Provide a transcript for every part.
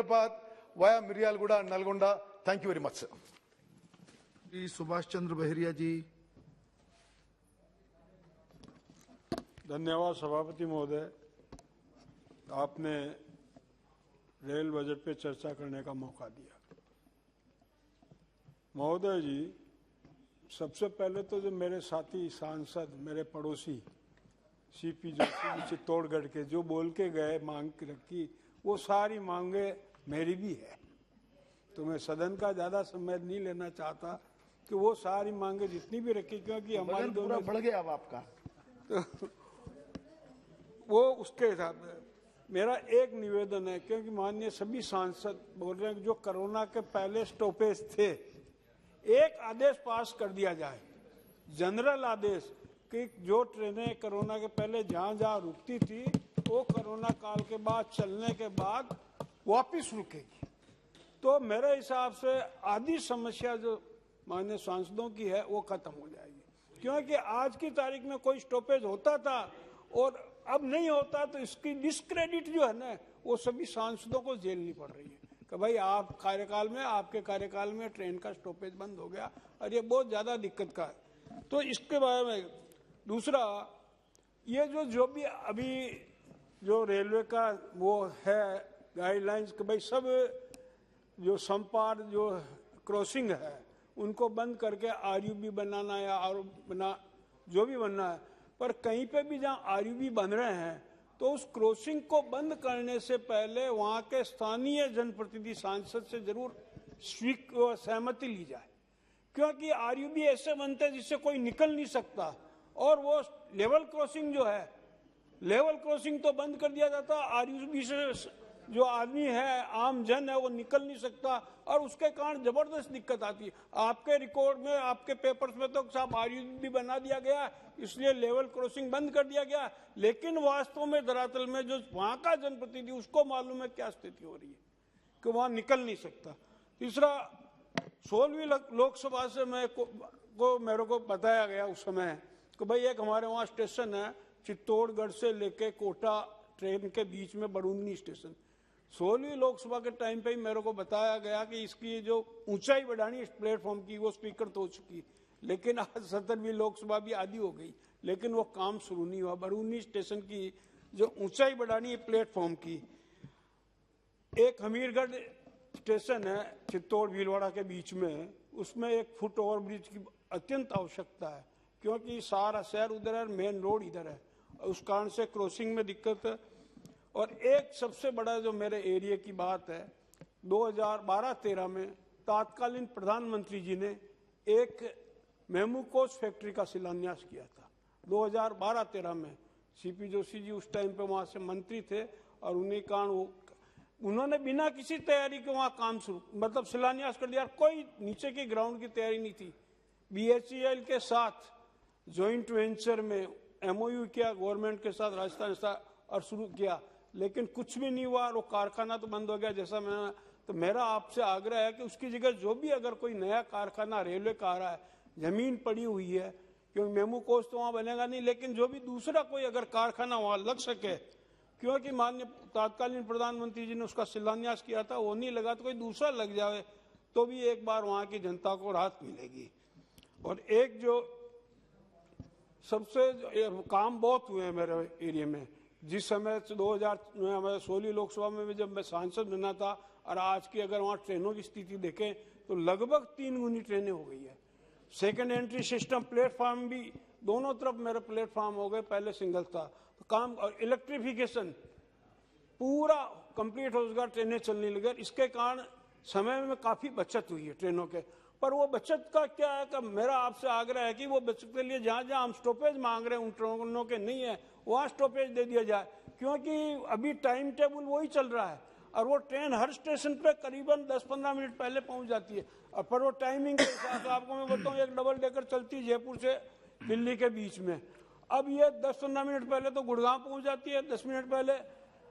Hyderabad via Miryalguda and Nalgonda. Thank you very much, sir. Shri Subhash Chandra बहरिया जी। धन्यवाद सभापति महोदय, आपने रेल बजट पे चर्चा करने का मौका दिया। महोदय जी, सबसे पहले तो जो मेरे साथी सांसद, मेरे पड़ोसी सीपी जोशी चित्तौड़गढ़ के जो बोल के गए, मांग रखी, वो सारी मांगे मेरी भी है, तो मैं सदन का ज़्यादा समय नहीं लेना चाहता कि वो सारी मांगे जितनी भी रखी, क्योंकि हमारी पूरा बढ़ गया अब आपका, तो वो उसके हिसाब से मेरा एक निवेदन है, क्योंकि माननीय सभी सांसद बोल रहे हैं कि जो कोरोना के पहले स्टॉपेज थे, एक आदेश पास कर दिया जाए, जनरल आदेश, कि जो ट्रेनें कोरोना के पहले जहां जहां रुकती थी वो कोरोना काल के बाद चलने के बाद वापिस रुकेगी। तो मेरे हिसाब से आधी समस्या जो माननीय सांसदों की है वो खत्म हो जाएगी, क्योंकि आज की तारीख में कोई स्टॉपेज होता था और अब नहीं होता, तो इसकी डिस्क्रेडिट जो है ना वो सभी सांसदों को झेलनी पड़ रही है कि भाई आप कार्यकाल में, आपके कार्यकाल में ट्रेन का स्टॉपेज बंद हो गया और ये बहुत ज्यादा दिक्कत का है। तो इसके बारे में दूसरा, ये जो भी अभी जो रेलवे का वो है गाइडलाइंस कि भाई सब जो संपार जो क्रॉसिंग है उनको बंद करके आरयूबी बनाना या और बना जो भी बनना है, पर कहीं पे भी जहाँ आरयूबी बन रहे हैं तो उस क्रॉसिंग को बंद करने से पहले वहाँ के स्थानीय जनप्रतिनिधि सांसद से जरूर सहमति ली जाए, क्योंकि आरयूबी ऐसे बनते हैं जिससे कोई निकल नहीं सकता, और वो लेवल क्रॉसिंग जो है, लेवल क्रॉसिंग तो बंद कर दिया जाता, आरयूबी से जो आदमी है, आम जन है, वो निकल नहीं सकता और उसके कारण जबरदस्त दिक्कत आती है। आपके रिकॉर्ड में, आपके पेपर्स में तो साहब आरयूबी बना दिया गया, इसलिए लेवल क्रॉसिंग बंद कर दिया गया, लेकिन वास्तव में धरातल में जो वहां का जनप्रतिनिधि उसको मालूम है क्या स्थिति हो रही है कि वहां निकल नहीं सकता। तीसरा, 16वीं लोकसभा से मेरे को बताया गया उस समय कि भाई एक हमारे वहाँ स्टेशन है चित्तौड़गढ़ से लेके कोटा ट्रेन के बीच में बरूनी स्टेशन, 16वीं लोकसभा के टाइम पे ही मेरे को बताया गया कि इसकी जो ऊंचाई बढ़ानी है प्लेटफॉर्म की वो स्वीकृत तो हो चुकी, लेकिन आज 17वीं लोकसभा भी आधी हो गई, लेकिन वो काम शुरू नहीं हुआ। बरूनी स्टेशन की जो ऊंचाई बढ़ानी है प्लेटफॉर्म की, एक हमीरगढ़ स्टेशन है चित्तौड़ भीलवाड़ा के बीच में, उसमें 1 फुट ओवर ब्रिज की अत्यंत आवश्यकता है, क्योंकि सारा शहर उधर है, मेन रोड इधर है, उस कारण से क्रॉसिंग में दिक्कत है। और एक सबसे बड़ा जो मेरे एरिया की बात है, 2012-13 में तत्कालीन प्रधानमंत्री जी ने एक मेमूकोस फैक्ट्री का शिलान्यास किया था। 2012-13 में सीपी जोशी जी उस टाइम पे वहां से मंत्री थे और उन्हीं कारण उन्होंने बिना किसी तैयारी के वहां काम शुरू मतलब शिलान्यास कर दिया, कोई नीचे की ग्राउंड की तैयारी नहीं थी। BHEL के साथ ज्वाइंट वेंचर में MOU किया गवर्नमेंट के साथ, राजस्थान और शुरू किया, लेकिन कुछ भी नहीं हुआ और वो कारखाना तो बंद हो गया जैसा मैंने। तो मेरा आपसे आग्रह है कि उसकी जगह जो भी अगर कोई नया कारखाना रेलवे का आ रहा है, जमीन पड़ी हुई है, क्योंकि मेमूकोस तो वहाँ बनेगा नहीं, लेकिन जो भी दूसरा कोई अगर कारखाना वहाँ लग सके, क्योंकि माननीय तत्कालीन प्रधानमंत्री जी ने उसका शिलान्यास किया था, वो नहीं लगा तो कोई दूसरा लग जाए तो भी एक बार वहाँ की जनता को राहत मिलेगी। और एक जो सबसे काम बहुत हुए हैं मेरे एरिया में, जिस समय 2016 लोकसभा में जब मैं सांसद बना था और आज की अगर वहाँ ट्रेनों की स्थिति देखें तो लगभग 3 गुनी ट्रेनें हो गई है। सेकंड एंट्री सिस्टम प्लेटफॉर्म भी दोनों तरफ मेरे प्लेटफॉर्म हो गए, पहले सिंगल था तो काम, और इलेक्ट्रिफिकेशन पूरा कंप्लीट हो गया, ट्रेनें चलने लगी। इसके कारण समय में काफी बचत हुई है ट्रेनों के, पर वो बचत का क्या है कि मेरा आपसे आग्रह है कि वो बचत के लिए जहां जहां हम स्टॉपेज मांग रहे हैं उन ट्रेनों के नहीं है वहां स्टॉपेज दे दिया जाए, क्योंकि अभी टाइम टेबल वही चल रहा है और वो ट्रेन हर स्टेशन पे करीबन 10-15 मिनट पहले पहुंच जाती है। और पर वो टाइमिंग के हिसाब से आपको मैं बताऊं, एक डबल डेकर चलती है जयपुर से दिल्ली के बीच में, अब ये 10-15 मिनट पहले तो गुड़गांव पहुंच जाती है, 10 मिनट पहले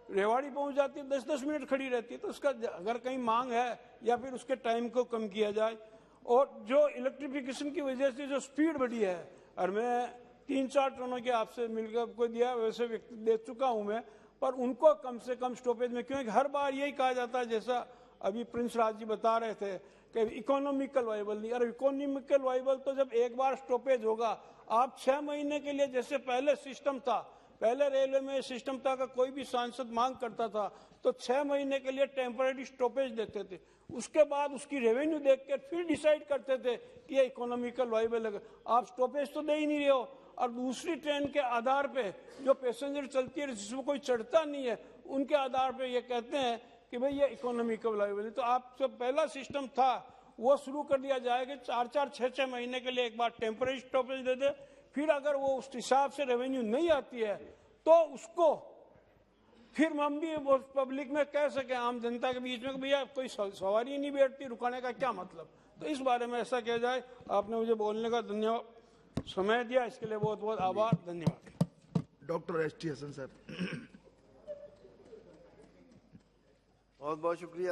रेवाड़ी पहुंच जाती है, 10-10 मिनट खड़ी रहती है। तो उसका अगर कहीं मांग है या फिर उसके टाइम को कम किया जाए। और जो इलेक्ट्रिफिकेशन की वजह से जो स्पीड बढ़ी है, और मैं 3-4 ट्रेनों के आपसे मिलकर आपको दिया, वैसे व्यक्ति दे चुका हूं मैं, पर उनको कम से कम स्टॉपेज में, क्योंकि हर बार यही कहा जाता है, जैसा अभी प्रिंस राज जी बता रहे थे कि इकोनॉमिकल वाइबल नहीं। अरे इकोनॉमिकल वाइबल तो जब एक बार स्टॉपेज होगा, आप 6 महीने के लिए, जैसे पहले सिस्टम था, पहले रेलवे में सिस्टम था कि कोई भी सांसद मांग करता था तो 6 महीने के लिए टेम्पररी स्टॉपेज देते थे, उसके बाद उसकी रेवेन्यू देखकर फिर डिसाइड करते थे कि ये इकोनॉमिकल वाइबल है। आप स्टॉपेज तो दे ही नहीं रहे हो, और दूसरी ट्रेन के आधार पे जो पैसेंजर चलती है जिसमें कोई चढ़ता नहीं है, उनके आधार पे ये कहते हैं कि भाई ये इकोनॉमिकल वाइबल है। तो आप जो पहला सिस्टम था वो शुरू कर दिया जाएगा, 4-4, 6-6 महीने के लिए एक बार टेम्पररी स्टॉपेज दे दे, फिर अगर वो उस हिसाब से रेवेन्यू नहीं आती है तो उसको फिर हम भी पब्लिक में कह सके, आम जनता के बीच में, भैया कोई सवारी नहीं बैठती, रुकाने का क्या मतलब। तो इस बारे में ऐसा किया जाए। आपने मुझे बोलने का धन्यवाद, समय दिया, इसके लिए बहुत बहुत आभार, धन्यवाद। Doctor ST Hasan sir. बहुत बहुत शुक्रिया।